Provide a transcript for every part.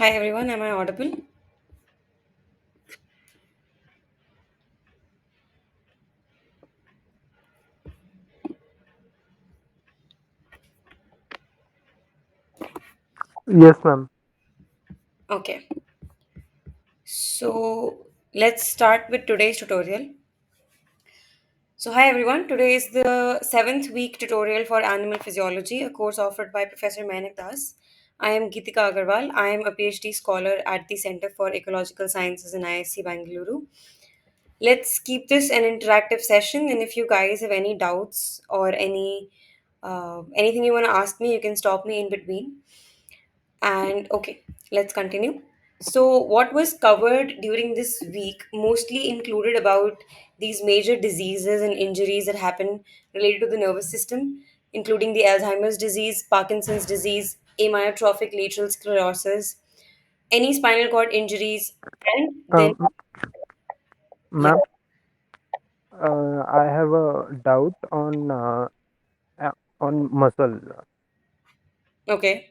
Hi everyone, am I audible? Yes, ma'am. Okay, so let's start with today's tutorial. So, hi everyone, today is the seventh week tutorial for Animal Physiology, a course offered by Professor Manik Das. I am Geetika Agarwal. I am a PhD scholar at the Center for Ecological Sciences in ISC Bangalore. Let's keep this an interactive session, and if you guys have any doubts or anything you want to ask me, you can stop me in between. And okay, let's continue. So, what was covered during this week mostly included about these major diseases and injuries that happen related to the nervous system, including the Alzheimer's disease, Parkinson's disease, amyotrophic lateral sclerosis, any spinal cord injuries, and then, Um, yeah, Ma'am, I have a doubt on muscle. okay,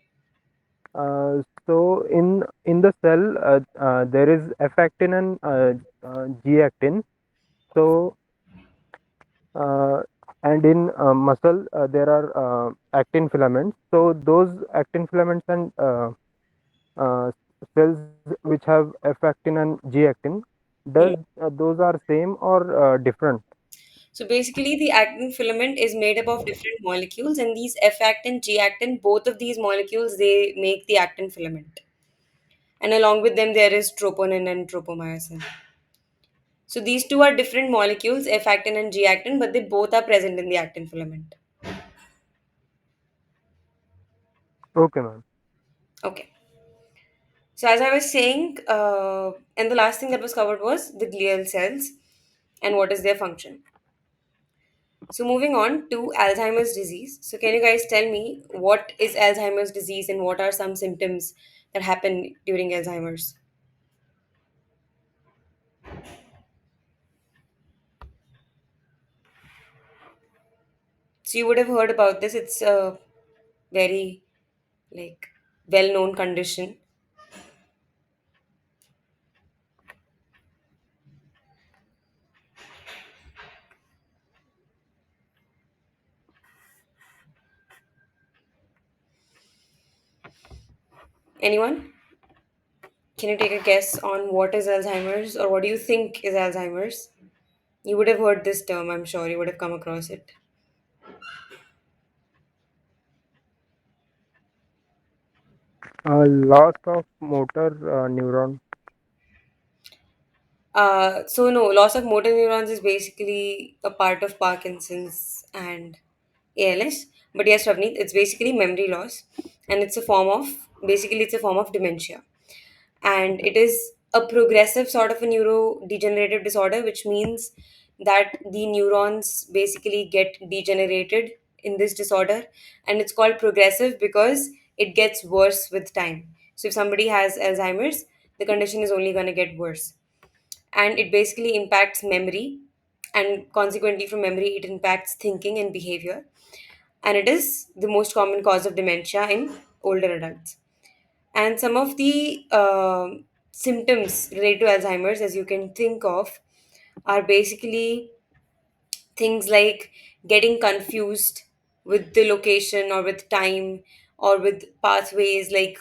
So in the cell, there is F actin and G actin. So uh, and in muscle, there are actin filaments. So those actin filaments and uh, cells which have F actin and G actin, hmm. does those are same or different? So basically, the actin filament is made up of different molecules, and these F actin, G actin, both of these molecules they make the actin filament. And along with them there is troponin and tropomyosin. So these two are different molecules, F actin and G actin, but they both are present in the actin filament. Okay, ma'am. Okay. So as I was saying, and the last thing that was covered was the glial cells and what is their function. So moving on to Alzheimer's disease. So can you guys tell me what is Alzheimer's disease and what are some symptoms that happen during Alzheimer's? So you would have heard about this. It's a very like well-known condition. Anyone? Can you take a guess on what is Alzheimer's or what do you think is Alzheimer's? You would have heard this term, I'm sure you would have come across it. Loss of motor neuron. So no, loss of motor neurons is basically a part of Parkinson's and ALS. But yes, Ravneet, it's basically memory loss, and it's a form of dementia, and it is a progressive sort of a neurodegenerative disorder, which means that the neurons basically get degenerated in this disorder, and it's called progressive because it gets worse with time. So if somebody has Alzheimer's, the condition is only going to get worse, and it basically impacts memory, and consequently from memory it impacts thinking and behavior, and it is the most common cause of dementia in older adults. And some of the symptoms related to Alzheimer's, as you can think of, are basically things like getting confused with the location or with time or with pathways, like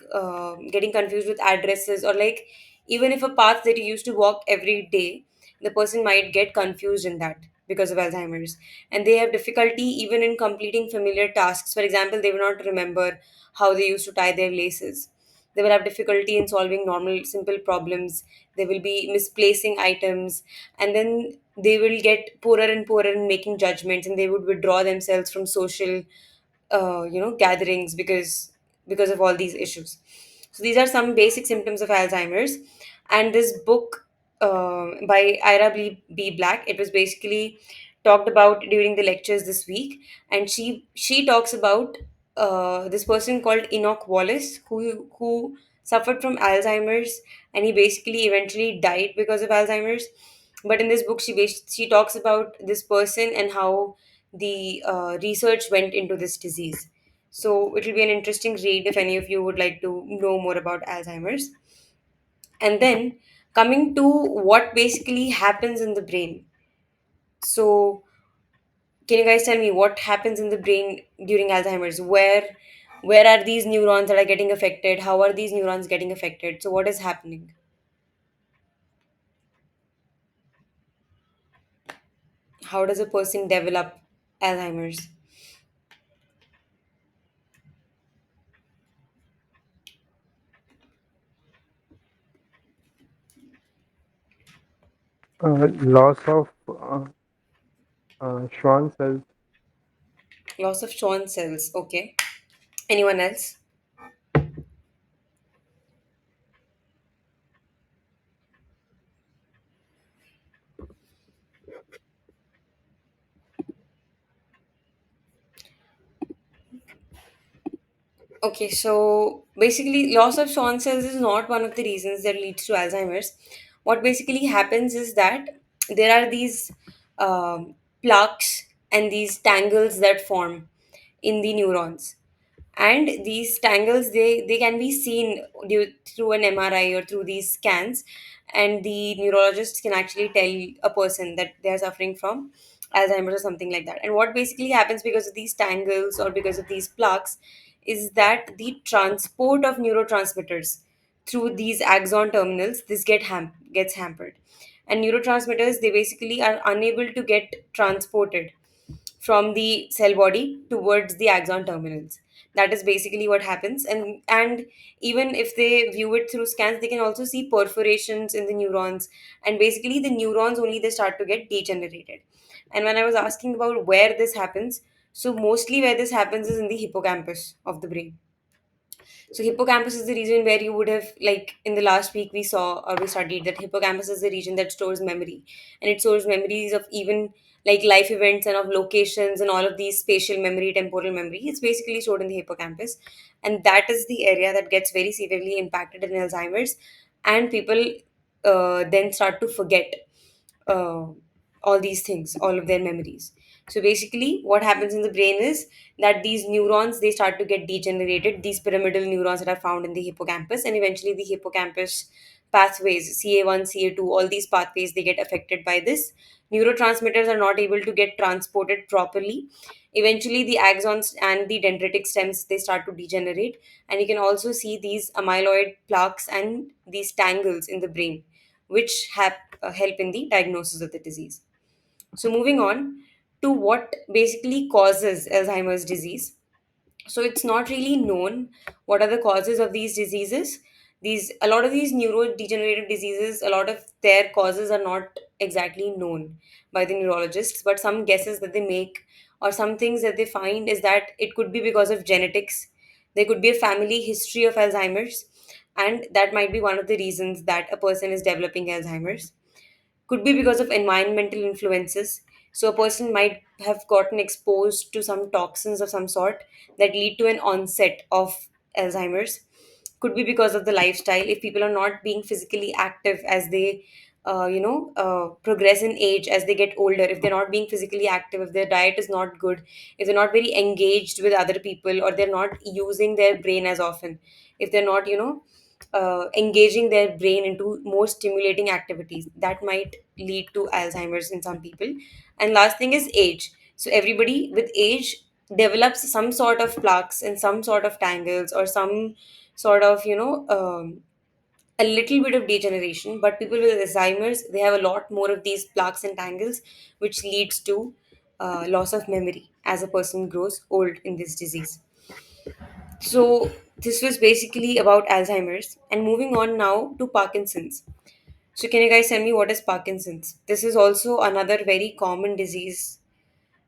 getting confused with addresses, or like even if a path that you used to walk every day, the person might get confused in that because of Alzheimer's, and they have difficulty even in completing familiar tasks. For example, they will not remember how they used to tie their laces. They will have difficulty in solving normal simple problems. They will be misplacing items, and then they will get poorer and poorer in making judgments, and they would withdraw themselves from social gatherings because of all these issues. So these are some basic symptoms of Alzheimer's. And this book by Ira B. Black, it was basically talked about during the lectures this week, and she talks about this person called Enoch Wallace, who suffered from Alzheimer's, and he basically eventually died because of Alzheimer's. But in this book, she talks about this person and how the research went into this disease. So it will be an interesting read if any of you would like to know more about Alzheimer's. And then coming to what basically happens in the brain. So can you guys tell me what happens in the brain during Alzheimer's? Where are these neurons that are getting affected? How are these neurons getting affected? So what is happening? How does a person develop Alzheimer's? Loss of Schwann cells. Loss of Schwann cells. Okay. Anyone else? Okay, so basically, loss of Schwann cells is not one of the reasons that leads to Alzheimer's. What basically happens is that there are these plaques and these tangles that form in the neurons, and these tangles they can be seen through an MRI or through these scans, and the neurologist can actually tell a person that they are suffering from Alzheimer's or something like that. And what basically happens because of these tangles or because of these plaques is that the transport of neurotransmitters through these axon terminals this gets hampered, and neurotransmitters they basically are unable to get transported from the cell body towards the axon terminals. That is basically what happens. And even if they view it through scans, they can also see perforations in the neurons, and basically the neurons only they start to get degenerated. And when I was asking about where this happens, so mostly where this happens is in the hippocampus of the brain. So hippocampus is the region where you would have, like in the last week we saw or we studied that hippocampus is the region that stores memory, and it stores memories of even like life events and of locations and all of these spatial memory, temporal memory. It's basically stored in the hippocampus, and that is the area that gets very severely impacted in Alzheimer's, and people then start to forget uh, all these things, all of their memories. So basically, what happens in the brain is that these neurons they start to get degenerated. These pyramidal neurons that are found in the hippocampus, and eventually the hippocampus pathways, CA1, CA2, all these pathways they get affected by this. Neurotransmitters are not able to get transported properly. Eventually, the axons and the dendritic stems they start to degenerate, and you can also see these amyloid plaques and these tangles in the brain, which help in the diagnosis of the disease. So, moving on to what basically causes Alzheimer's disease. So, it's not really known what are the causes of these diseases. A lot of these neurodegenerative diseases, a lot of their causes are not exactly known by the neurologists, but some guesses that they make or some things that they find is that it could be because of genetics. There could be a family history of Alzheimer's, and that might be one of the reasons that a person is developing Alzheimer's. Could be because of environmental influences. So a person might have gotten exposed to some toxins of some sort that lead to an onset of Alzheimer's. Could be because of the lifestyle. If people are not being physically active as they progress in age, as they get older, if they're not being physically active, if their diet is not good, if they're not very engaged with other people, or they're not using their brain as often, if they're not engaging their brain into more stimulating activities, that might lead to Alzheimer's in some people. And last thing is age. So everybody with age develops some sort of plaques and some sort of tangles or some sort of a little bit of degeneration. But people with Alzheimer's they have a lot more of these plaques and tangles, which leads to loss of memory as a person grows old in this disease. So this was basically about Alzheimer's, and moving on now to Parkinson's. So can you guys tell me what is Parkinson's? This is also another very common disease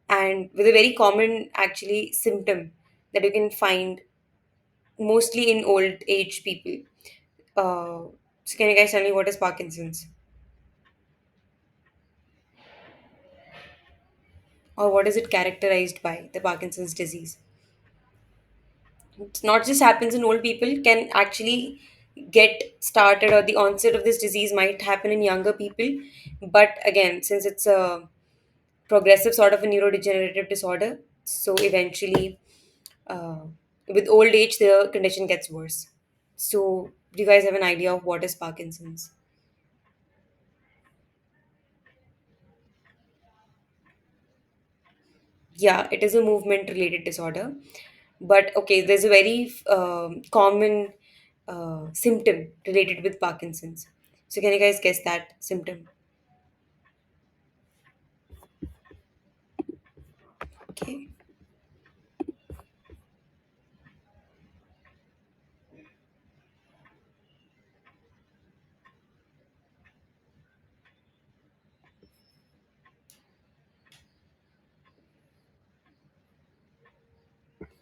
and with a very common actually symptom that you can find mostly in old age people. So can you guys tell me what is Parkinson's or what is it characterized by, the Parkinson's disease? It's not just happens in old people, can actually get started, or the onset of this disease might happen in younger people. But again, since it's a progressive sort of a neurodegenerative disorder, so eventually with old age, the condition gets worse. So, do you guys have an idea of what is Parkinson's? Yeah, it is a movement related disorder. But okay, there's a very common symptom related with Parkinson's. So, can you guys guess that symptom? Okay.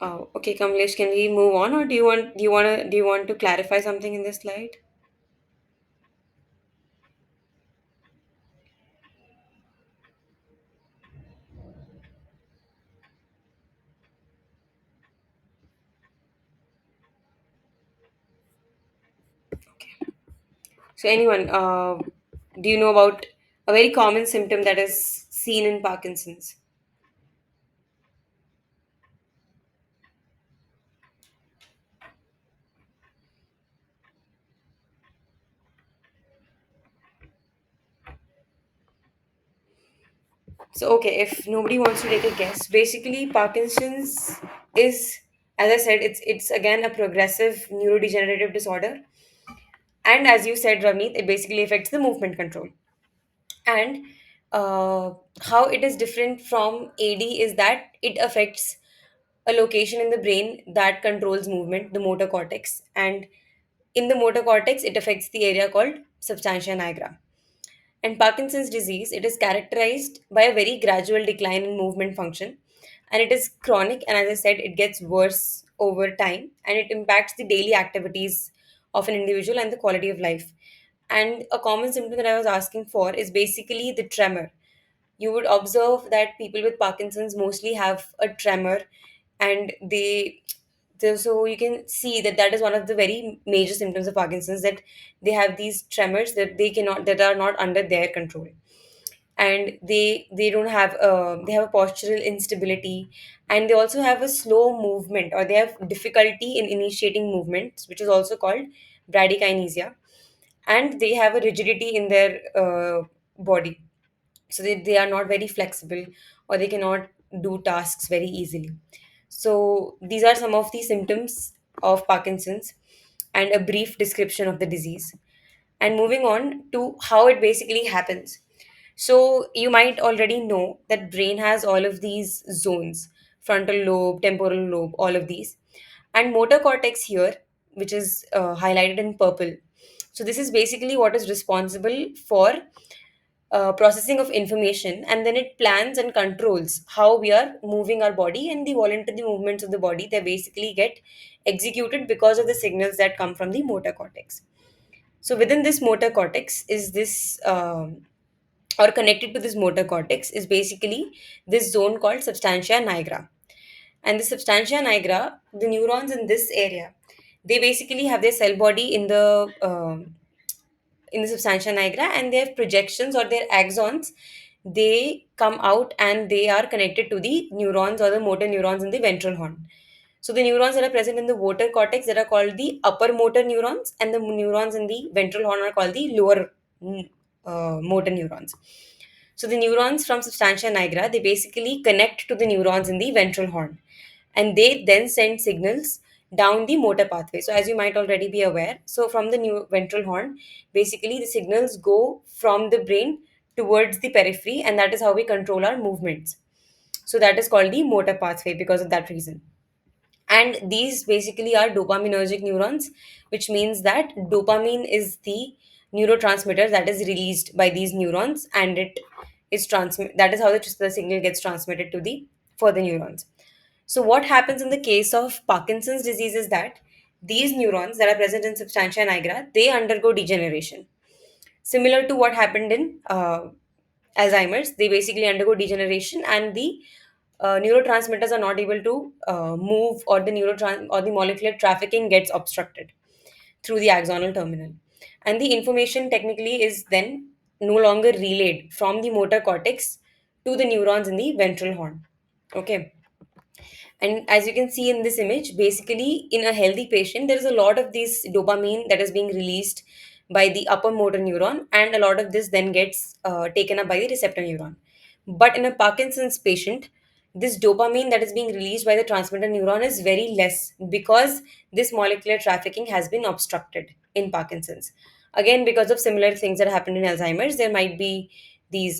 Oh, okay, Kamlesh, can we move on, or do you want to clarify something in this slide? Okay. So, anyone, do you know about a very common symptom that is seen in Parkinson's? So, okay, if nobody wants to take a guess, basically Parkinson's is, as I said, it's again a progressive neurodegenerative disorder, and as you said, Ravneet, it basically affects the movement control. And how it is different from AD is that it affects a location in the brain that controls movement, the motor cortex, and in the motor cortex, it affects the area called substantia nigra. And Parkinson's disease, it is characterized by a very gradual decline in movement function, and it is chronic. And as I said, it gets worse over time, and it impacts the daily activities of an individual and the quality of life. And a common symptom that I was asking for is basically the tremor. You would observe that people with Parkinson's mostly have a tremor, and so you can see that that is one of the very major symptoms of Parkinson's, that they have these tremors that are not under their control, and they don't have they have a postural instability, and they also have a slow movement, or they have difficulty in initiating movements, which is also called bradykinesia, and they have a rigidity in their body, so they are not very flexible, or they cannot do tasks very easily. So these are some of the symptoms of Parkinson's and a brief description of the disease. And moving on to how it basically happens. So you might already know that brain has all of these zones: frontal lobe, temporal lobe, all of these, and motor cortex here, which is highlighted in purple. So this is basically what is responsible for processing of information, and then it plans and controls how we are moving our body, and the voluntary movements of the body, they basically get executed because of the signals that come from the motor cortex. So within this motor cortex is this or connected to this motor cortex is basically this zone called substantia nigra. And the substantia nigra, the neurons in this area, they basically have their cell body in the substantia nigra, and their projections or their axons, they come out and they are connected to the neurons or the motor neurons in the ventral horn. So the neurons that are present in the motor cortex, that are called the upper motor neurons, and the neurons in the ventral horn are called the lower motor neurons. So the neurons from substantia nigra, they basically connect to the neurons in the ventral horn, and they then send signals down the motor pathway. So as you might already be aware, so from the new ventral horn, basically the signals go from the brain towards the periphery, and that is how we control our movements. So that is called the motor pathway because of that reason. And these basically are dopaminergic neurons, which means that dopamine is the neurotransmitter that is released by these neurons, and it is transmit that is how the signal gets transmitted to the further neurons. So what happens in the case of Parkinson's disease is that these neurons that are present in substantia nigra, they undergo degeneration, similar to what happened in Alzheimer's. They basically undergo degeneration, and the neurotransmitters are not able to move, or the molecular trafficking gets obstructed through the axonal terminal, and the information technically is then no longer relayed from the motor cortex to the neurons in the ventral horn. Okay. And as you can see in this image, basically in a healthy patient, there is a lot of this dopamine that is being released by the upper motor neuron, and a lot of this then gets taken up by the receptor neuron. But in a Parkinson's patient, this dopamine that is being released by the transmitter neuron is very less because this molecular trafficking has been obstructed in Parkinson's. Again, because of similar things that happen in Alzheimer's, there might be these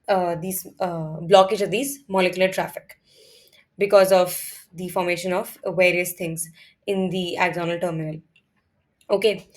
blockage of these molecular traffic because of the formation of various things in the axonal terminal. Okay,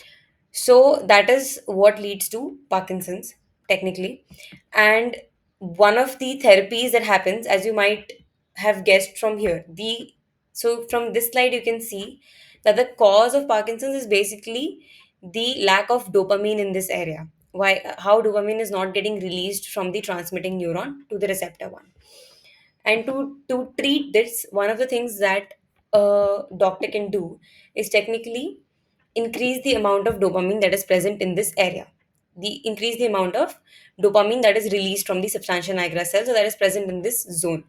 so that is what leads to Parkinson's, technically. And one of the therapies that happens, as you might have guessed from here, the so from this slide you can see that the cause of Parkinson's is basically the lack of dopamine in this area. Why, how dopamine is not getting released from the transmitting neuron to the receptor one. And to treat this, one of the things that a doctor can do is technically increase the amount of dopamine that is present in this area. The increase the amount of dopamine that is released from the substantia nigra cells, so that is present in this zone.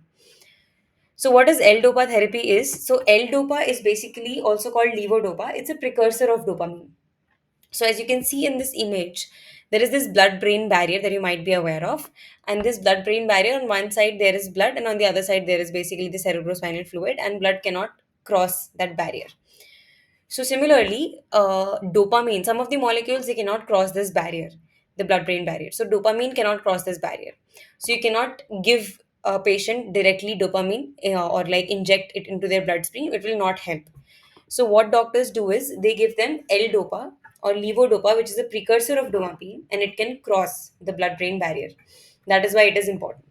So what is L-DOPA therapy is? So L-DOPA is basically also called levodopa. It's a precursor of dopamine. So as you can see in this image, there is this blood-brain barrier that you might be aware of. And this blood-brain barrier, on one side there is blood, and on the other side there is basically the cerebrospinal fluid, and blood cannot cross that barrier. So similarly, dopamine, some of the molecules they cannot cross this barrier, the blood-brain barrier. So dopamine cannot cross this barrier. So you cannot give a patient directly dopamine or like inject it into their bloodstream. It will not help. So what doctors do is they give them L-DOPA or levodopa, which is a precursor of dopamine, and it can cross the blood-brain barrier. That is why it is important.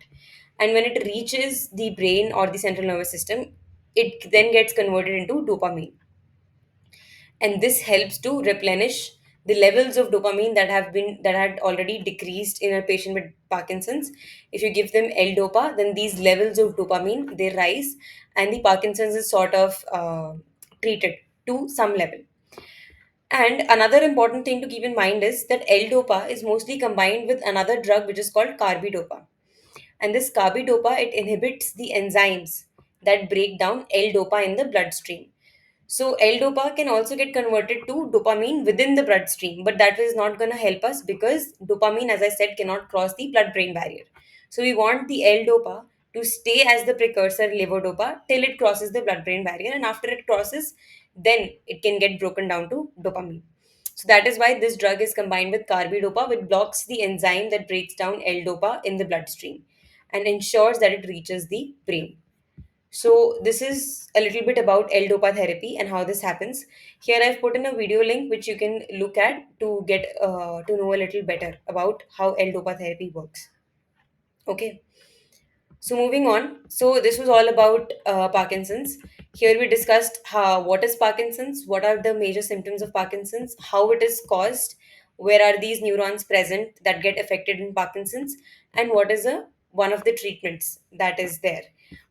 And when it reaches the brain or the central nervous system, it then gets converted into dopamine, and this helps to replenish the levels of dopamine that had already decreased in a patient with Parkinson's. If you give them L-DOPA, then these levels of dopamine they rise, and the Parkinson's is sort of treated to some level. And another important thing to keep in mind is that L-DOPA is mostly combined with another drug which is called carbidopa. And this carbidopa it inhibits the enzymes that break down L-DOPA in the bloodstream. So L-DOPA can also get converted to dopamine within the bloodstream, but that is not going to help us because dopamine, as I said, cannot cross the blood-brain barrier. So we want the L-DOPA to stay as the precursor levodopa till it crosses the blood-brain barrier, and after it crosses, then it can get broken down to dopamine. So that is why this drug is combined with carbidopa, which blocks the enzyme that breaks down L-DOPA in the bloodstream and ensures that it reaches the brain. So this is a little bit about L-DOPA therapy and how this happens. Here I've put in a video link which you can look at to get to know a little better about how L-DOPA therapy works. Okay. So moving on. So this was all about Parkinson's. Here we discussed how what is Parkinson's, what are the major symptoms of Parkinson's, how it is caused, where are these neurons present that get affected in Parkinson's, and what is a one of the treatments that is there.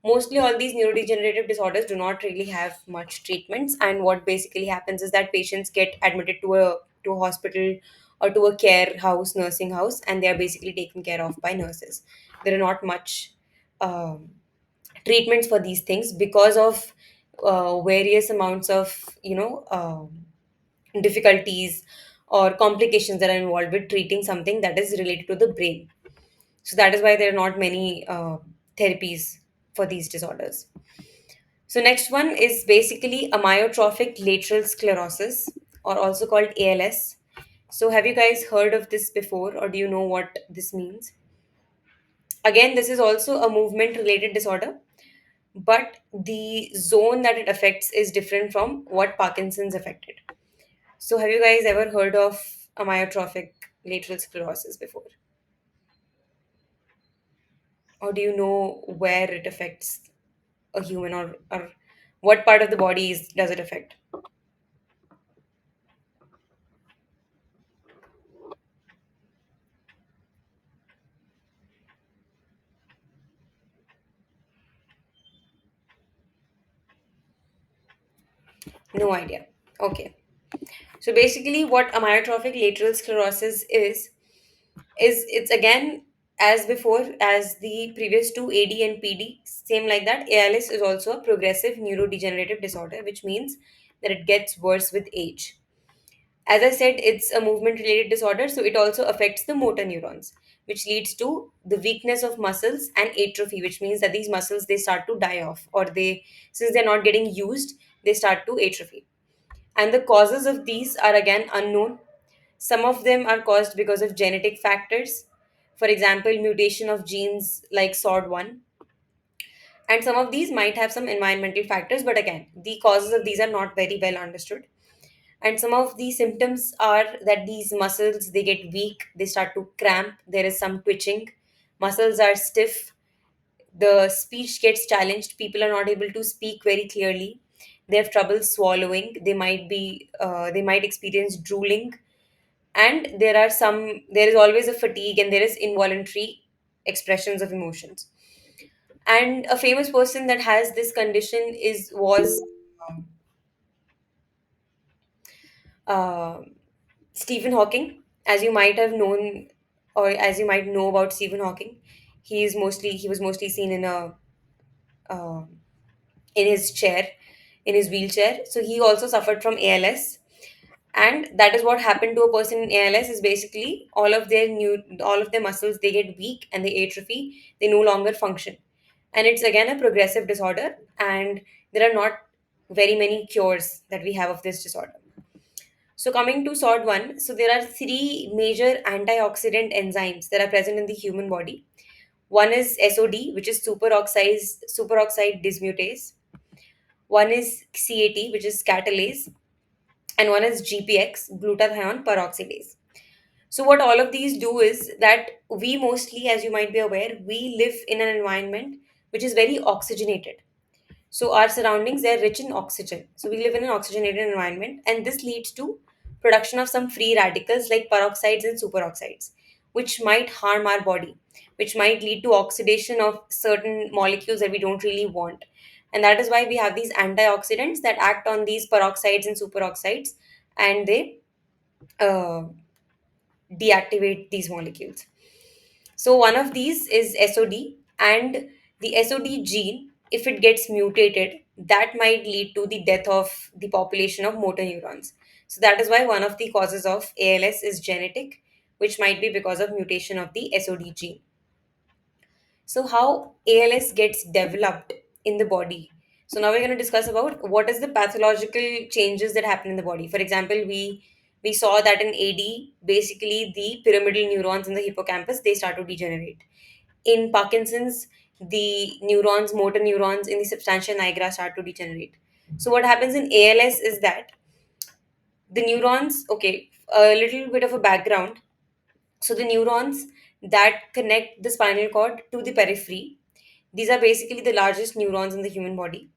Mostly all these neurodegenerative disorders do not really have much treatments, and what basically happens is that patients get admitted to a hospital or to a care house, nursing house, and they are basically taken care of by nurses. There are not much um, treatments for these things because of various amounts of difficulties or complications that are involved with treating something that is related to the brain. So that is why there are not many therapies for these disorders. So next one is basically amyotrophic lateral sclerosis, or also called ALS. So have you guys heard of this before, or do you know what this means? Again, this is also a movement related disorder, but the zone that it affects is different from what Parkinson's affected. So, have you guys ever heard of amyotrophic lateral sclerosis before? Or do you know where it affects a human, or what part of the body does it affect? No idea. Okay. So, basically, what amyotrophic lateral sclerosis is it's again as before, as the previous two, AD and PD, same like that, ALS is also a progressive neurodegenerative disorder, which means that it gets worse with age. As I said, it's a movement related disorder, so it also affects the motor neurons, which leads to the weakness of muscles and atrophy, which means that these muscles they start to die off, or they, since they're not getting used, they start to atrophy. And the causes of these are again unknown. Some of them are caused because of genetic factors, for example, mutation of genes like SOD1, and some of these might have some environmental factors, but again, the causes of these are not very well understood. And some of the symptoms are that these muscles they get weak, they start to cramp, there is some twitching, muscles are stiff, the speech gets challenged, people are not able to speak very clearly, they have trouble swallowing, they might experience drooling, and there is always a fatigue, and there is involuntary expressions of emotions. And a famous person that has this condition is was uh, Stephen Hawking. As you might have known, or as you might know about Stephen Hawking, he was mostly seen uh, in his chair, in his wheelchair. So he also suffered from ALS, and that is what happened to a person in ALS. Is basically all of their muscles they get weak and they atrophy. They no longer function, and it's again a progressive disorder. And there are not very many cures that we have of this disorder. So coming to SOD1, so there are three major antioxidant enzymes that are present in the human body. One is SOD, which is superoxide dismutase. One is CAT, which is catalase, and one is GPX, glutathione peroxidase. So what all of these do is that we mostly, as you might be aware, we live in an environment which is very oxygenated. So our surroundings they're rich in oxygen. So we live in an oxygenated environment, and this leads to production of some free radicals like peroxides and superoxides, which might harm our body, which might lead to oxidation of certain molecules that we don't really want. And that is why we have these antioxidants that act on these peroxides and superoxides, and they uh, deactivate these molecules. So one of these is SOD, and the SOD gene, if it gets mutated, that might lead to the death of the population of motor neurons. So that is why one of the causes of ALS is genetic, which might be because of mutation of the SOD gene. So how ALS gets developed in the body. So now we're going to discuss about what is the pathological changes that happen in the body. For example, we saw that in AD, basically the pyramidal neurons in the hippocampus they start to degenerate. In Parkinson's, the motor neurons in the substantia nigra start to degenerate. So what happens in ALS is that the neurons, okay, a little bit of a background. So the neurons that connect the spinal cord to the periphery, these are basically the largest neurons in the human body.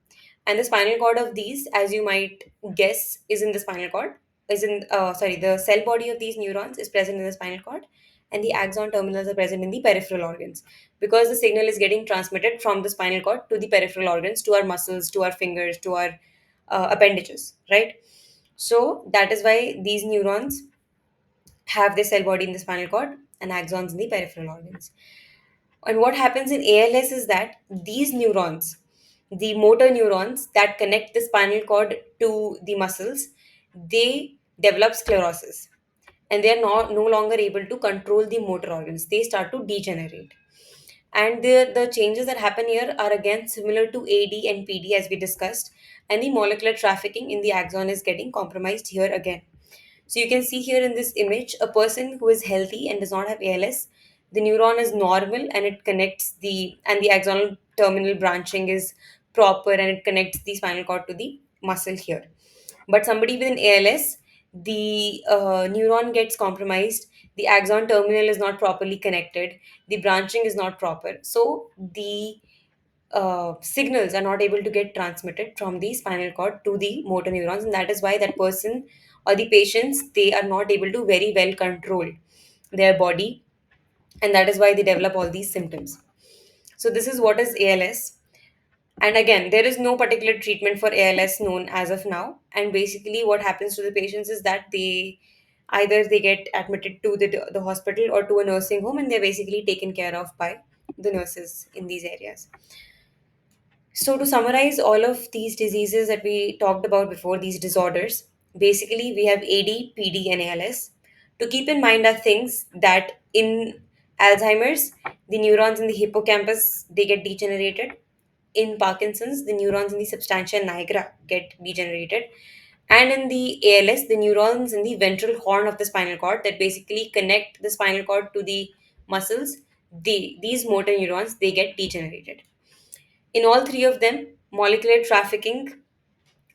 And the spinal cord of these, as you might guess, is in the spinal cord. The cell body of these neurons is present in the spinal cord, and the axon terminals are present in the peripheral organs because the signal is getting transmitted from the spinal cord to the peripheral organs, to our muscles, to our fingers, to our appendages, right? So that is why these neurons have their cell body in the spinal cord and axons in the peripheral organs. And what happens in ALS is that these neurons, the motor neurons that connect the spinal cord to the muscles, they develop sclerosis, and they are no longer able to control the motor organs. They start to degenerate. And the changes that happen here are again similar to AD and PD as we discussed, and the molecular trafficking in the axon is getting compromised here again. So you can see here in this image a person who is healthy and does not have ALS. The neuron is normal and it connects the axonal terminal branching is proper and it connects the spinal cord to the muscle here. But somebody with an ALS, the neuron gets compromised, the axon terminal is not properly connected, the branching is not proper. So the signals are not able to get transmitted from the spinal cord to the motor neurons, and that is why that person or the patients they are not able to very well control their body, and that is why they develop all these symptoms. So this is what is ALS. And again, there is no particular treatment for ALS known as of now. And basically, what happens to the patients is that Either they get admitted to the hospital or to a nursing home, and they're basically taken care of by the nurses in these areas. So, to summarize all of these diseases that we talked about before, these disorders, basically we have AD, PD, and ALS. To keep in mind are things that in Alzheimer's, the neurons in the hippocampus they get degenerated. In Parkinson's, the neurons in the substantia nigra get degenerated. And in the ALS, the neurons in the ventral horn of the spinal cord that basically connect the spinal cord to the muscles, these motor neurons, they get degenerated. In all three of them, molecular trafficking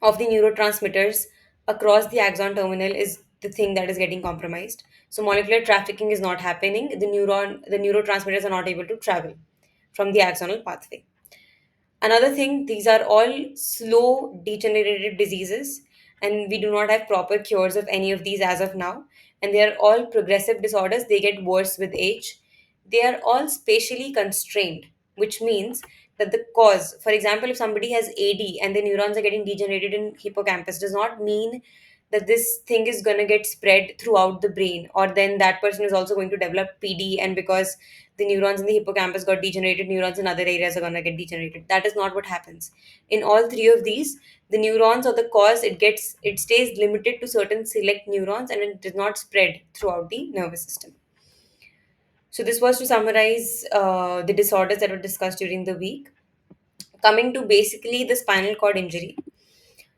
of the neurotransmitters across the axon terminal is the thing that is getting compromised. So molecular trafficking is not happening. The neurotransmitters are not able to travel from the axonal pathway. Another thing, these are all slow degenerative diseases, and we do not have proper cures of any of these as of now. And they are all progressive disorders, they get worse with age. They are all spatially constrained, which means that the cause, for example, if somebody has AD and the neurons are getting degenerated in hippocampus, does not mean that this thing is going to get spread throughout the brain, or then that person is also going to develop PD, and because the neurons in the hippocampus got degenerated, neurons in other areas are going to get degenerated. That is not what happens. In all three of these, the neurons or the cause, it stays limited to certain select neurons, and it does not spread throughout the nervous system. So this was to summarize the disorders that were discussed during the week. Coming to basically the spinal cord injury.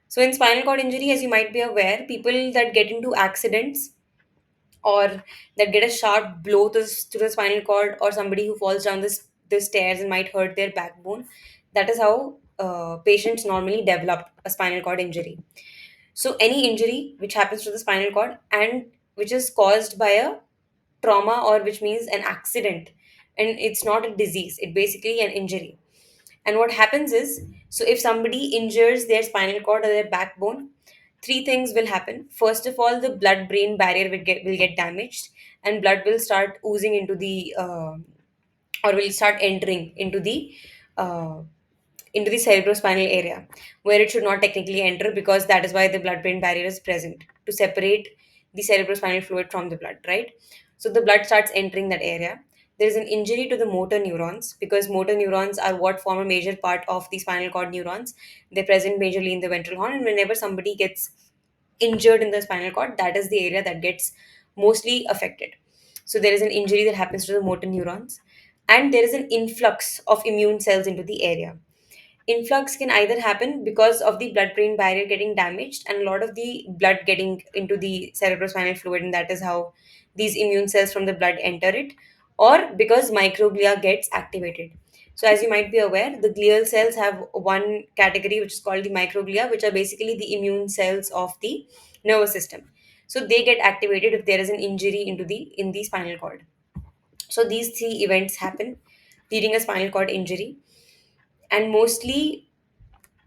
So in spinal cord injury, as you might be aware, people that get into accidents or that get a sharp blow to the spinal cord, or somebody who falls down the stairs and might hurt their backbone, that is how patients normally develop a spinal cord injury. So any injury which happens to the spinal cord and which is caused by a trauma, or which means an accident, and it's not a disease, it basically an injury. And what happens is, so if somebody injures their spinal cord or their backbone, three things will happen. First of all, the blood brain barrier will get damaged, and blood will start oozing into the or will start entering uh, into the cerebrospinal area, where it should not technically enter, because that is why the blood brain barrier is present to separate the cerebrospinal fluid from the blood, right? So the blood starts entering that area. There is an injury to the motor neurons, because motor neurons are what form a major part of the spinal cord neurons. They're present majorly in the ventral horn, and whenever somebody gets injured in the spinal cord, that is the area that gets mostly affected. So there is an injury that happens to the motor neurons, and there is an influx of immune cells into the area. Influx can either happen because of the blood brain barrier getting damaged and a lot of the blood getting into the cerebrospinal fluid, and that is how these immune cells from the blood enter it, or because microglia gets activated. So as you might be aware, the glial cells have one category which is called the microglia, which are basically the immune cells of the nervous system. So they get activated if there is an injury in the spinal cord. So these three events happen during a spinal cord injury, and mostly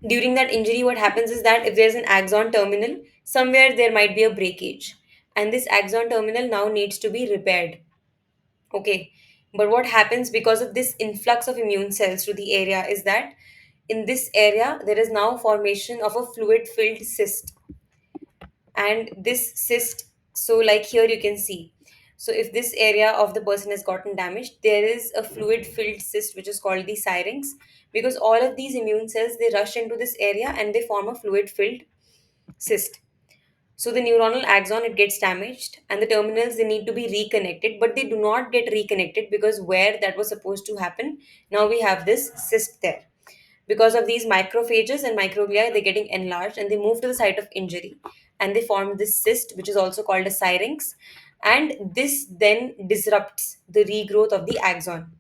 during that injury, what happens is that if there's an axon terminal, somewhere there might be a breakage, and this axon terminal now needs to be repaired. Okay, but what happens because of this influx of immune cells to the area is that in this area there is now formation of a fluid filled cyst. And this cyst, so like here you can see, so if this area of the person has gotten damaged, there is a fluid filled cyst which is called the syrinx, because all of these immune cells, they rush into this area and they form a fluid filled cyst. So the neuronal axon, it gets damaged, and the terminals, they need to be reconnected, but they do not get reconnected because where that was supposed to happen, now we have this cyst there. Because of these macrophages and microglia, they're getting enlarged and they move to the site of injury, and they form this cyst, which is also called a syrinx. And this then disrupts the regrowth of the axon.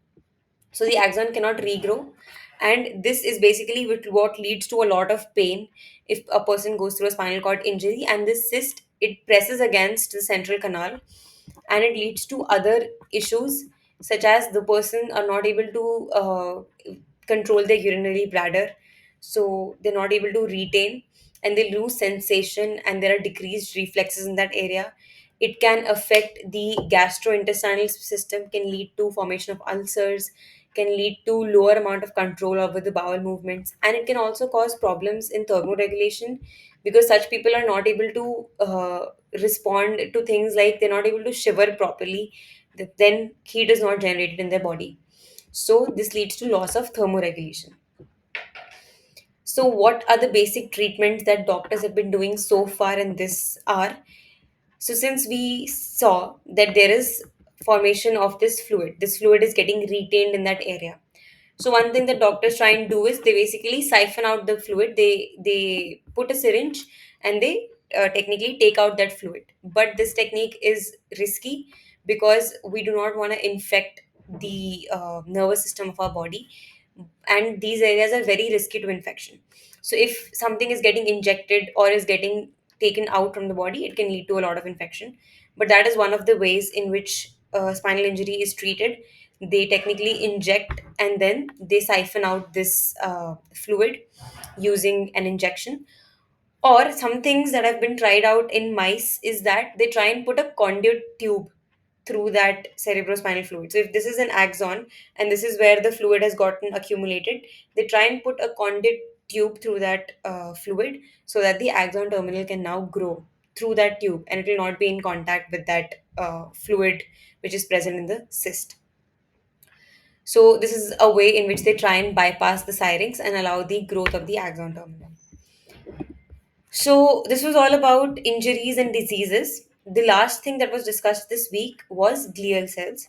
So the axon cannot regrow, and this is basically what leads to a lot of pain if a person goes through a spinal cord injury. And this cyst, it presses against the central canal, and it leads to other issues, such as the person are not able to control their urinary bladder, so they're not able to retain, and they lose sensation, and there are decreased reflexes in that area. It can affect the gastrointestinal system, can lead to formation of ulcers, can lead to lower amount of control over the bowel movements, and it can also cause problems in thermoregulation, because such people are not able to respond to things, like they're not able to shiver properly, then heat is not generated in their body. So this leads to loss of thermoregulation. So what are the basic treatments that doctors have been doing so far in this are, so since we saw that there is formation of this fluid is getting retained in that area. So one thing that doctors try and do is they basically siphon out the fluid. They put a syringe and they technically take out that fluid. But this technique is risky because we do not want to infect the nervous system of our body, and these areas are very risky to infection. So if something is getting injected or is getting taken out from the body, it can lead to a lot of infection. But that is one of the ways in which spinal injury is treated. They technically inject and then they siphon out this fluid using an injection. Or some things that have been tried out in mice is that they try and put a conduit tube through that cerebrospinal fluid. So if this is an axon and this is where the fluid has gotten accumulated, they try and put a conduit tube through that fluid so that the axon terminal can now grow through that tube and it will not be in contact with that fluid which is present in the cyst. So this is a way in which they try and bypass the syrinx and allow the growth of the axon terminal. So, this was all about injuries and diseases. The last thing that was discussed this week was glial cells.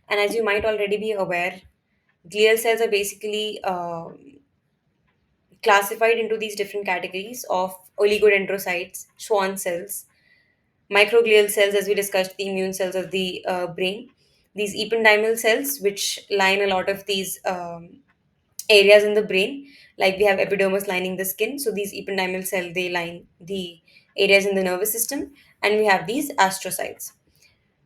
And as you might already be aware, glial cells are basically classified into these different categories of oligodendrocytes, Schwann cells, microglial cells, as we discussed, the immune cells of the brain, these ependymal cells, which line a lot of these areas in the brain, like we have epidermis lining the skin, so these ependymal cell they line the areas in the nervous system, and we have these astrocytes.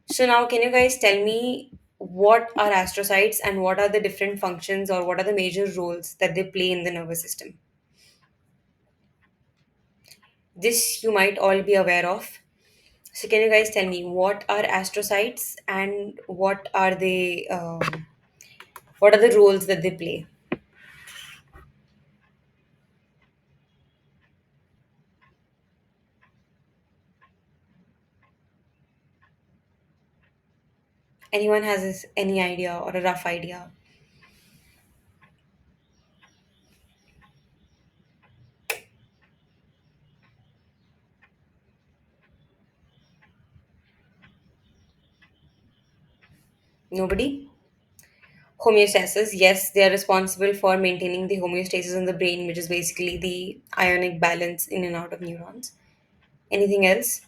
So now can you guys tell me what are astrocytes and what are the different functions or what are the major roles that they play in the nervous system? This you might all be aware of. So can you guys tell me what are astrocytes and what are the roles that they play? Anyone has any idea or a rough idea? Nobody? Homeostasis, yes, they are responsible for maintaining the homeostasis in the brain, which is basically the ionic balance in and out of neurons. Anything else?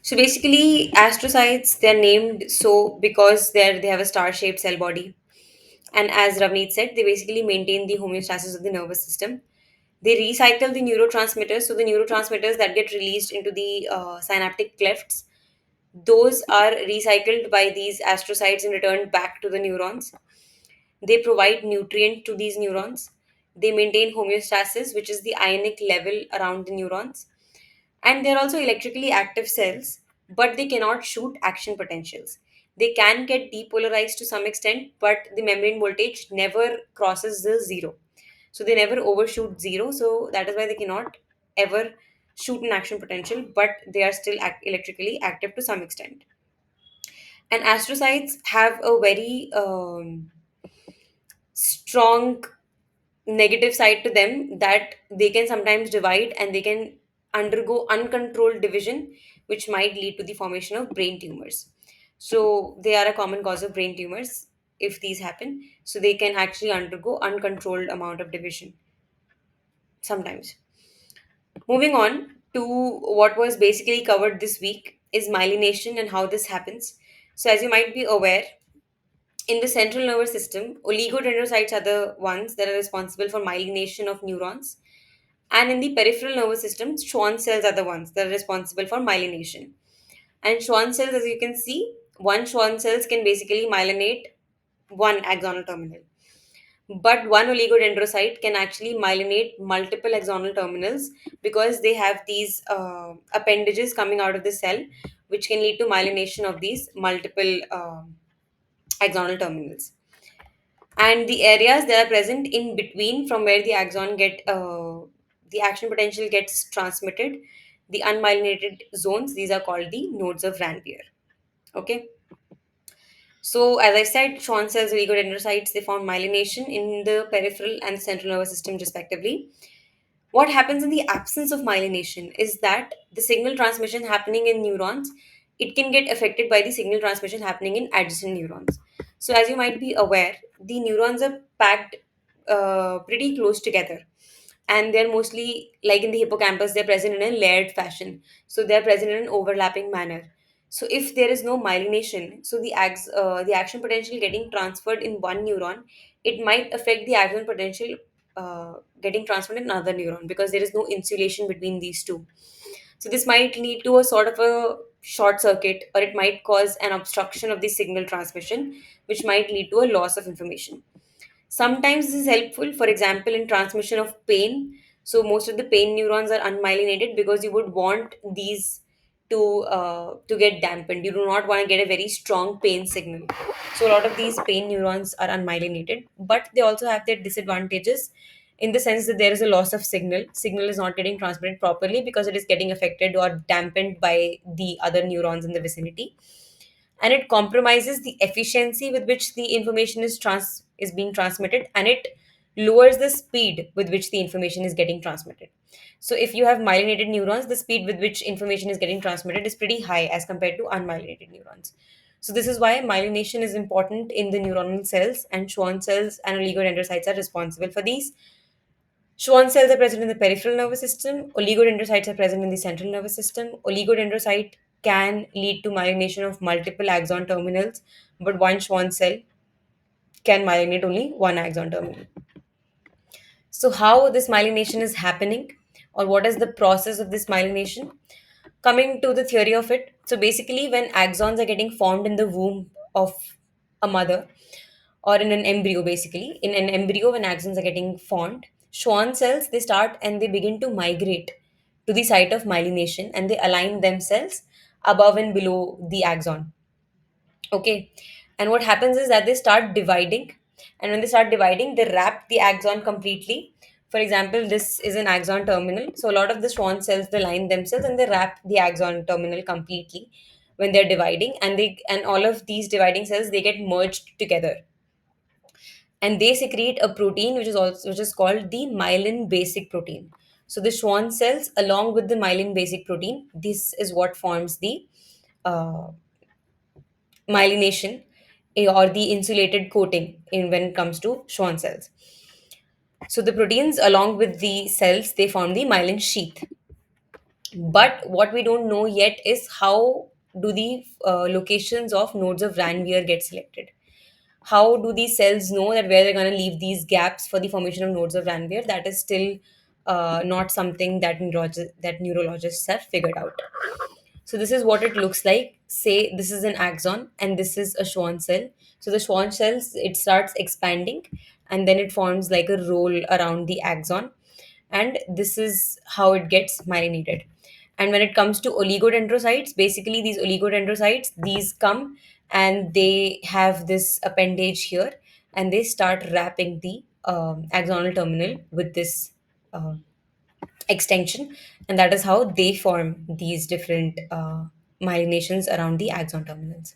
So basically, astrocytes they're named so because they have a star-shaped cell body, and as Ravneet said, they basically maintain the homeostasis of the nervous system. They recycle the neurotransmitters, so the neurotransmitters that get released into the synaptic clefts, those are recycled by these astrocytes and returned back to the neurons. They provide nutrient to these neurons. They maintain homeostasis, which is the ionic level around the neurons. And they're also electrically active cells, but they cannot shoot action potentials. They can get depolarized to some extent, but the membrane voltage never crosses the zero. So they never overshoot zero. So that is why they cannot ever shoot an action potential, but they are still electrically active to some extent. And astrocytes have a very strong negative side to them, that they can sometimes divide and they can undergo uncontrolled division, which might lead to the formation of brain tumors. So they are a common cause of brain tumors if these happen. So they can actually undergo uncontrolled amount of division sometimes. Moving on to what was basically covered this week is myelination and how this happens. So as you might be aware, in the central nervous system, oligodendrocytes are the ones that are responsible for myelination of neurons. And in the peripheral nervous system, Schwann cells are the ones that are responsible for myelination. And Schwann cells, as you can see, one Schwann cells can basically myelinate one axonal terminal. But one oligodendrocyte can actually myelinate multiple axonal terminals because they have these appendages coming out of the cell, which can lead to myelination of these multiple axonal terminals. And the areas that are present in between from where the axon get the action potential gets transmitted, the unmyelinated zones, these are called the nodes of Ranvier. Okay. So, as I said, Schwann cells, oligodendrocytes, they found myelination in the peripheral and central nervous system, respectively. What happens in the absence of myelination is that the signal transmission happening in neurons, it can get affected by the signal transmission happening in adjacent neurons. So, as you might be aware, the neurons are packed pretty close together, and they're mostly like in the hippocampus, they're present in a layered fashion. So, they're present in an overlapping manner. So if there is no myelination, so the action potential getting transferred in one neuron, it might affect the action potential getting transferred in another neuron because there is no insulation between these two. So this might lead to a sort of a short circuit, or it might cause an obstruction of the signal transmission, which might lead to a loss of information. Sometimes this is helpful, for example, in transmission of pain. So most of the pain neurons are unmyelinated because you would want these to get dampened. You do not want to get a very strong pain signal. So a lot of these pain neurons are unmyelinated, but they also have their disadvantages in the sense that there is a loss of signal. Signal is not getting transmitted properly because it is getting affected or dampened by the other neurons in the vicinity, and it compromises the efficiency with which the information is being transmitted, and it lowers the speed with which the information is getting transmitted. So if you have myelinated neurons, the speed with which information is getting transmitted is pretty high as compared to unmyelinated neurons. So this is why myelination is important in the neuronal cells, and Schwann cells and oligodendrocytes are responsible for these. Schwann cells are present in the peripheral nervous system. Oligodendrocytes are present in the central nervous system. Oligodendrocyte can lead to myelination of multiple axon terminals, but one Schwann cell can myelinate only one axon terminal. So, how this myelination is happening, or what is the process of this myelination? Coming to the theory of it, so basically, when axons are getting formed in the womb of a mother, or in an embryo, basically in an embryo, when axons are getting formed, Schwann cells, they start and they begin to migrate to the site of myelination, and they align themselves above and below the axon. Okay. And what happens is that they start dividing, and when they start dividing, they wrap the axon completely. For example, this is an axon terminal, so a lot of the Schwann cells, they line themselves and they wrap the axon terminal completely when they're dividing, and all of these dividing cells, they get merged together, and they secrete a protein which is called the myelin basic protein. So the Schwann cells, along with the myelin basic protein, this is what forms the uh, myelination, or the insulated coating in when it comes to Schwann cells. So the proteins, along with the cells, they form the myelin sheath. But what we don't know yet is how do the locations of nodes of Ranvier get selected. How do these cells know that where they're going to leave these gaps for the formation of nodes of Ranvier? That is still not something that neurologists have figured out. So this is what it looks like. Say this is an axon and this is a Schwann cell. So the Schwann cells, it starts expanding, and then it forms like a roll around the axon, and this is how it gets myelinated. And when it comes to oligodendrocytes, basically these oligodendrocytes, these come and they have this appendage here, and they start wrapping the axonal terminal with this extension, and that is how they form these different myelinations around the axon terminals.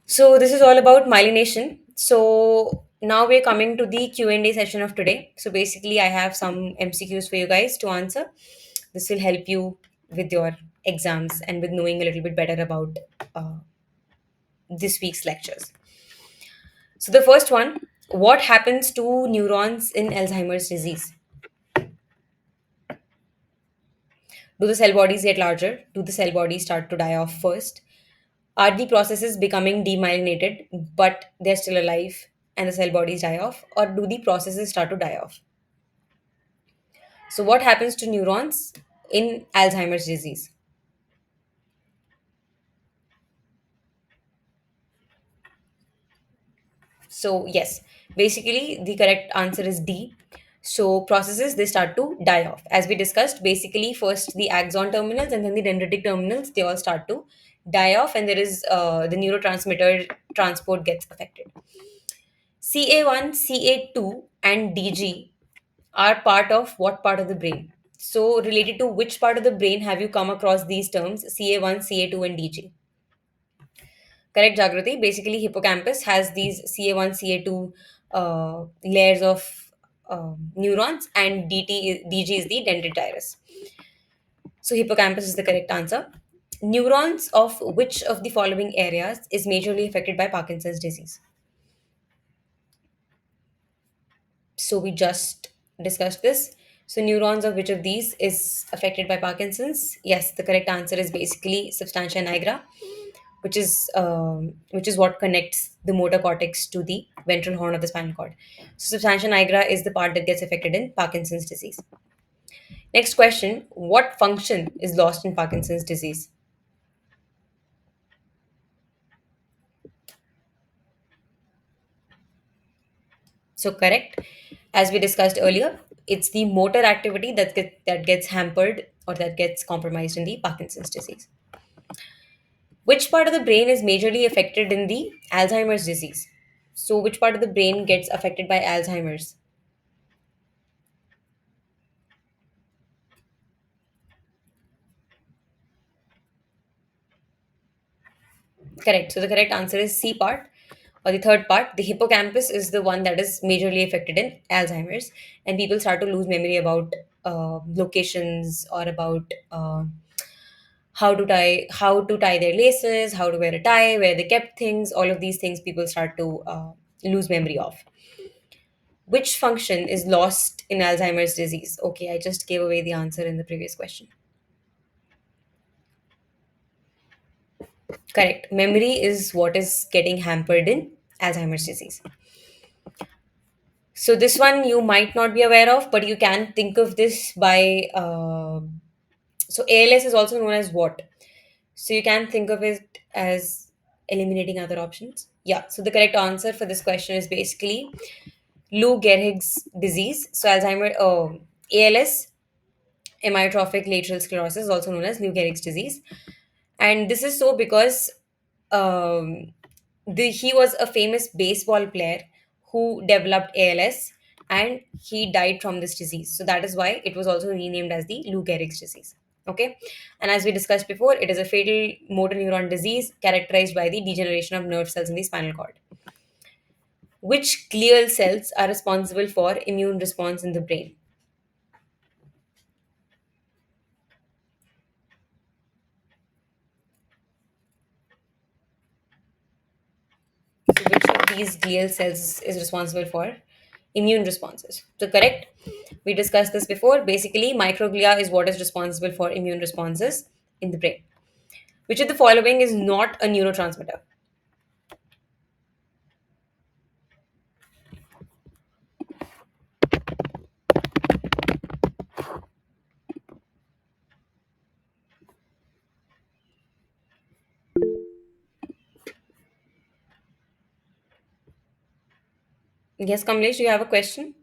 So this is all about myelination. So now we're coming to the Q&A session of today. So basically I have some MCQs for you guys to answer. This will help you with your exams and with knowing a little bit better about uh, this week's lectures. So the first one, what happens to neurons in Alzheimer's disease? Do the cell bodies get larger? Do the cell bodies start to die off first? Are the processes becoming demyelinated, but they're still alive and the cell bodies die off? Or do the processes start to die off? So, what happens to neurons in Alzheimer's disease? So, yes, basically, the correct answer is D. So processes, they start to die off. As we discussed, basically first the axon terminals and then the dendritic terminals, they all start to die off, and there is the neurotransmitter transport gets affected. CA1, CA2, and DG are part of what part of the brain? So related to which part of the brain have you come across these terms, CA1, CA2, and DG? Correct, Jagrati. Basically, hippocampus has these CA1, CA2 layers of neurons, and DG is the dendrit gyrus. So, hippocampus is the correct answer. Neurons of which of the following areas is majorly affected by Parkinson's disease? So, we just discussed this. So, neurons of which of these is affected by Parkinson's? Yes, the correct answer is basically substantia nigra, which is what connects the motor cortex to the ventral horn of the spinal cord. So substantia nigra is the part that gets affected in Parkinson's disease. Next question: what function is lost in Parkinson's disease? So correct, as we discussed earlier, it's the motor activity that gets hampered or that gets compromised in the Parkinson's disease. Which part of the brain is majorly affected in the Alzheimer's disease? So which part of the brain gets affected by Alzheimer's? Correct. So the correct answer is C part, or the third part. The hippocampus is the one that is majorly affected in Alzheimer's, and people start to lose memory about locations, or about how to tie their laces, how to wear a tie, where they kept things. All of these things people start to lose memory of. Which function is lost in Alzheimer's disease? Okay, I just gave away the answer in the previous question. Correct. Memory is what is getting hampered in Alzheimer's disease. So this one you might not be aware of, but you can think of this by. So ALS is also known as what? So you can think of it as eliminating other options. Yeah. So the correct answer for this question is basically Lou Gehrig's disease. So ALS, amyotrophic lateral sclerosis, also known as Lou Gehrig's disease, and this is so because um, he was a famous baseball player who developed ALS, and he died from this disease. So that is why it was also renamed as the Lou Gehrig's disease. Okay, and as we discussed before, it is a fatal motor neuron disease characterized by the degeneration of nerve cells in the spinal cord. Which glial cells are responsible for immune response in the brain? So which of these glial cells is responsible for immune responses? So correct. We discussed this before. Basically, microglia is what is responsible for immune responses in the brain. Which of the following is not a neurotransmitter? Yes, Kamlesh, do you have a question?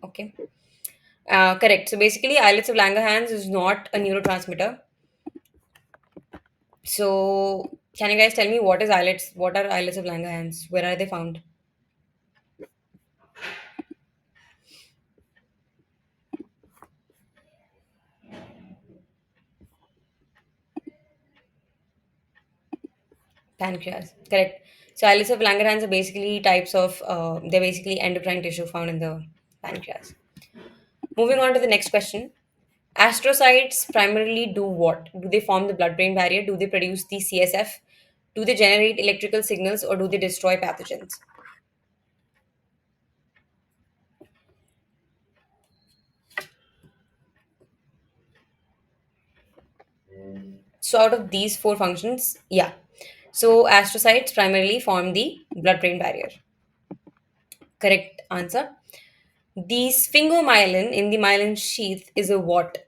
Okay. Correct. So basically, islets of Langerhans is not a neurotransmitter. So can you guys tell me what is islets? What are islets of Langerhans? Where are they found? Pancreas. Correct. So islets of Langerhans are basically they're basically endocrine tissue found in the pancreas. Moving on to the next question. Astrocytes primarily do what? Do they form the blood brain barrier? Do they produce the CSF? Do they generate electrical signals, or do they destroy pathogens? So, out of these four functions, yeah. So, astrocytes primarily form the blood brain barrier. Correct answer. The sphingomyelin in the myelin sheath is a what?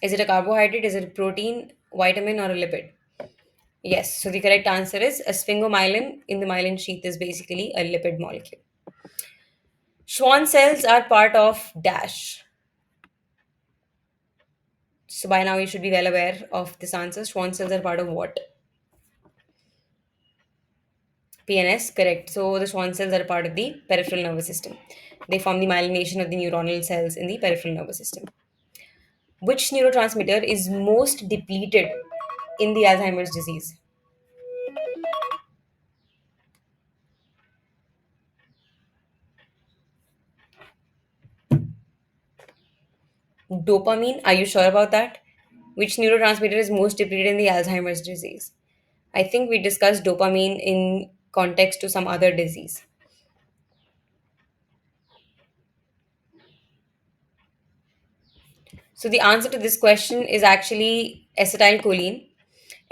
Is it a carbohydrate? Is it a protein, vitamin, or a lipid? Yes. So the correct answer is a sphingomyelin in the myelin sheath is basically a lipid molecule. Schwann cells are part of dash. So by now you should be well aware of this answer. Schwann cells are part of what? PNS, correct. So the Schwann cells are a part of the peripheral nervous system. They form the myelination of the neuronal cells in the peripheral nervous system. Which neurotransmitter is most depleted in the Alzheimer's disease? Dopamine, are you sure about that? Which neurotransmitter is most depleted in the Alzheimer's disease? I think we discussed dopamine in context to some other disease. So the answer to this question is actually acetylcholine.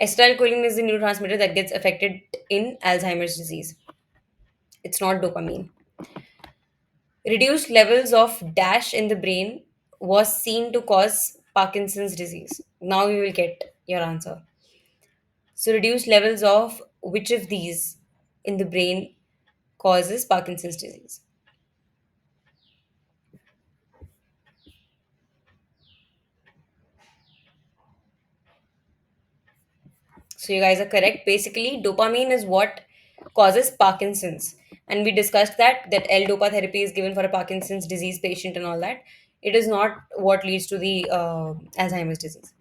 Acetylcholine is the neurotransmitter that gets affected in Alzheimer's disease. It's not dopamine. Reduced levels of dash in the brain was seen to cause Parkinson's disease. Now you will get your answer. So, reduced levels of which of these in the brain causes Parkinson's disease? So, you guys are correct. Basically, dopamine is what causes Parkinson's. And we discussed that L-DOPA therapy is given for a Parkinson's disease patient and all that. It is not what leads to the Alzheimer's disease.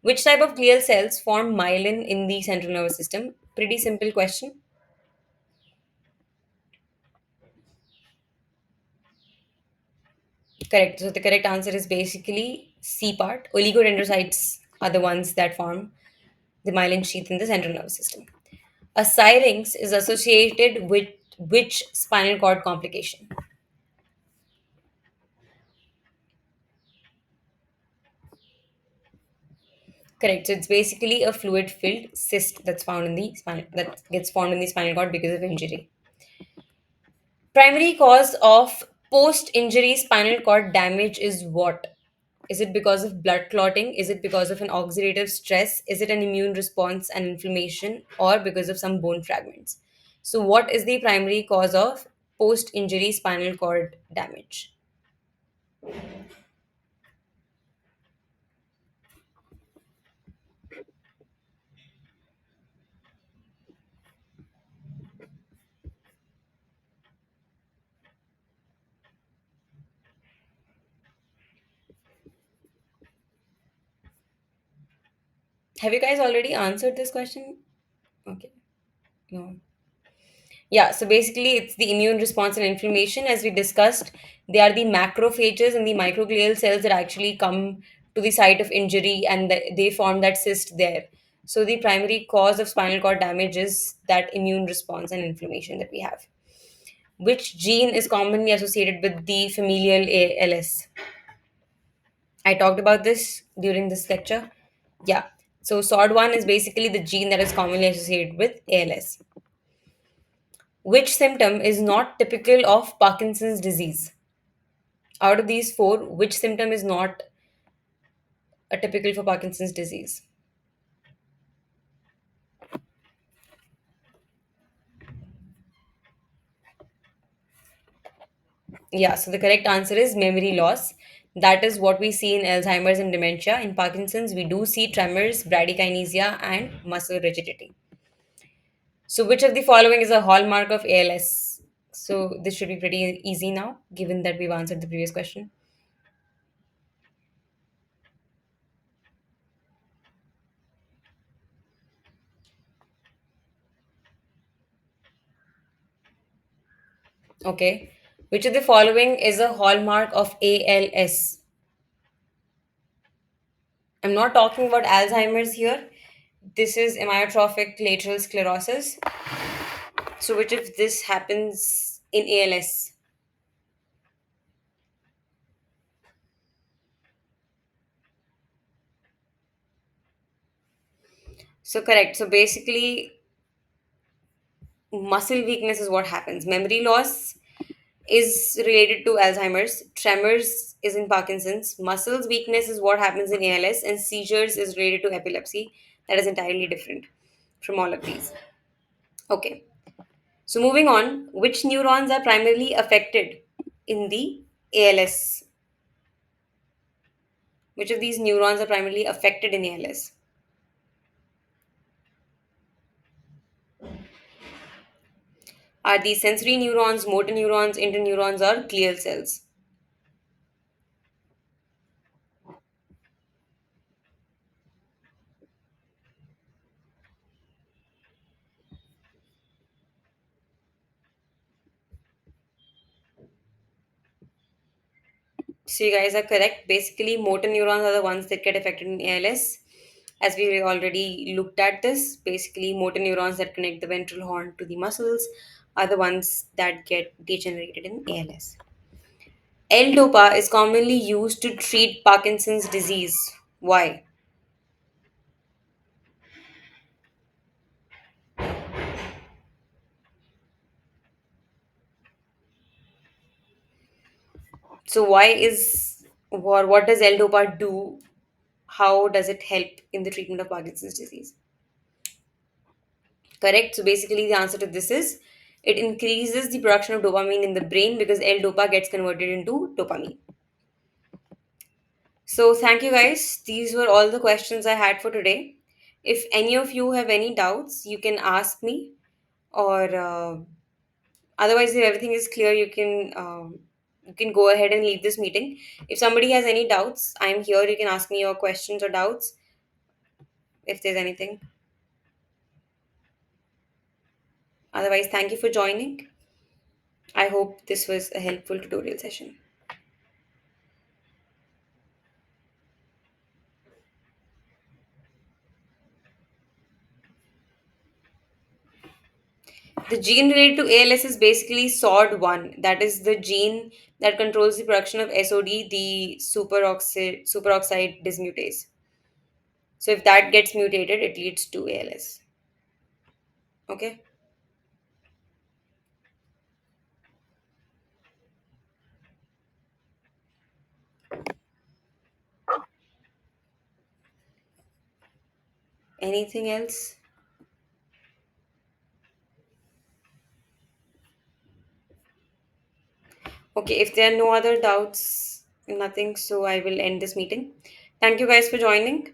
Which type of glial cells form myelin in the central nervous system? Pretty simple question. Correct. So the correct answer is basically C part. Oligodendrocytes are the ones that form the myelin sheath in the central nervous system. A syrinx is associated with which spinal cord complication? Correct. So it's basically a fluid-filled cyst that's found in the spinal that gets formed in the spinal cord because of injury. Primary cause of post-injury spinal cord damage is what? Is it because of blood clotting? Is it because of an oxidative stress? Is it an immune response and inflammation? Or because of some bone fragments? So, what is the primary cause of post injury spinal cord damage? Have you guys already answered this question? Okay, no. Yeah, so basically, it's the immune response and inflammation. As we discussed, they are the macrophages and the microglial cells that actually come to the site of injury and they form that cyst there. So, the primary cause of spinal cord damage is that immune response and inflammation that we have. Which gene is commonly associated with the familial ALS? I talked about this during this lecture. Yeah. So, SOD1 is basically the gene that is commonly associated with ALS. Which symptom is not typical of Parkinson's disease? Out of these four, which symptom is not a typical for Parkinson's disease? Yeah, so the correct answer is memory loss. That is what we see in Alzheimer's and dementia. In Parkinson's, we do see tremors, bradykinesia, and muscle rigidity. So, which of the following is a hallmark of ALS? So, this should be pretty easy now, given that we've answered the previous question. Okay. Which of the following is a hallmark of ALS? I'm not talking about Alzheimer's here. This is amyotrophic lateral sclerosis. So, which of this happens in ALS? So, correct. So, basically, muscle weakness is what happens. Memory loss is related to Alzheimer's, tremors is in Parkinson's, muscles weakness is what happens in ALS, and seizures is related to epilepsy. That is entirely different from all of these. Okay, so moving on, which neurons are primarily affected in the ALS? Which of these neurons are primarily affected in ALS? Are these sensory neurons, motor neurons, interneurons, or glial cells? So you guys are correct. Basically, motor neurons are the ones that get affected in ALS. As we already looked at this, basically motor neurons that connect the ventral horn to the muscles are the ones that get degenerated in ALS. L-DOPA is commonly used to treat Parkinson's disease. Why? So why is what does L-DOPA do? How does it help in the treatment of Parkinson's disease? Correct. So basically, the answer to this is it increases the production of dopamine in the brain because L-DOPA gets converted into dopamine. So thank you guys. These were all the questions I had for today. If any of you have any doubts, you can ask me, or otherwise, if everything is clear, you can go ahead and leave this meeting. If somebody has any doubts, I'm here. You can ask me your questions or doubts if there's anything. Otherwise, thank you for joining. I hope this was a helpful tutorial session. The gene related to ALS is basically SOD1. That is the gene that controls the production of SOD, the superoxide dismutase. So if that gets mutated, it leads to ALS. Okay. Anything else? Okay. If there are no other doubts, nothing. So I will end this meeting. Thank you guys for joining.